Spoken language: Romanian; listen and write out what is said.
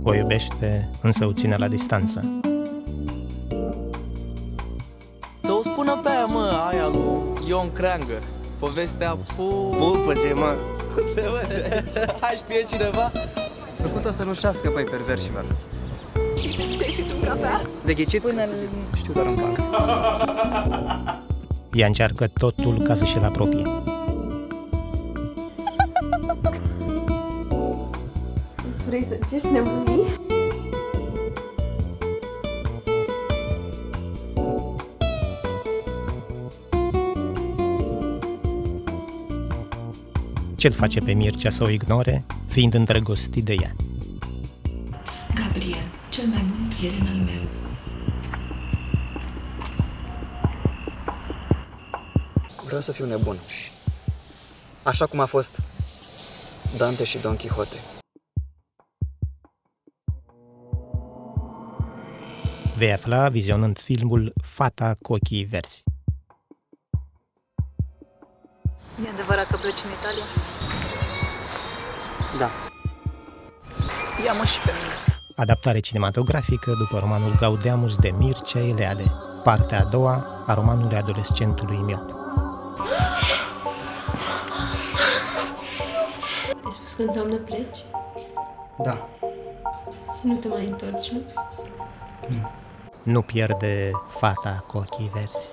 O iubește, însă o ține la distanță. Să o spună pe aia, mă, aia lui Ion Creangă. Povestea Pupă-se, mă! Hai, știe cineva? Ați făcut-o să rușească, băi, perverșilor. Ghisește și tu în cafea? De ghicit până știu doar în banc. Ea încearcă totul ca să și-l apropie. Vrei să încerci nebunii? Ce-l face pe Mircea să o ignore, fiind îndrăgostit de ea? Gabriel, cel mai bun prieten al meu. Vreau să fiu nebun. Așa cum a fost Dante și Don Quixote. Vei afla vizionând filmul Fata cu ochii verzi. E adevărat că pleci în Italia? Da. Ia-mă și pe mine. Adaptare cinematografică după romanul Gaudeamus de Mircea Eliade, partea a doua a romanului adolescentului miop. Ai spus că în toamnă pleci? Da. Și nu te mai întorci, nu? Nu pierde Fata cu ochii verzi.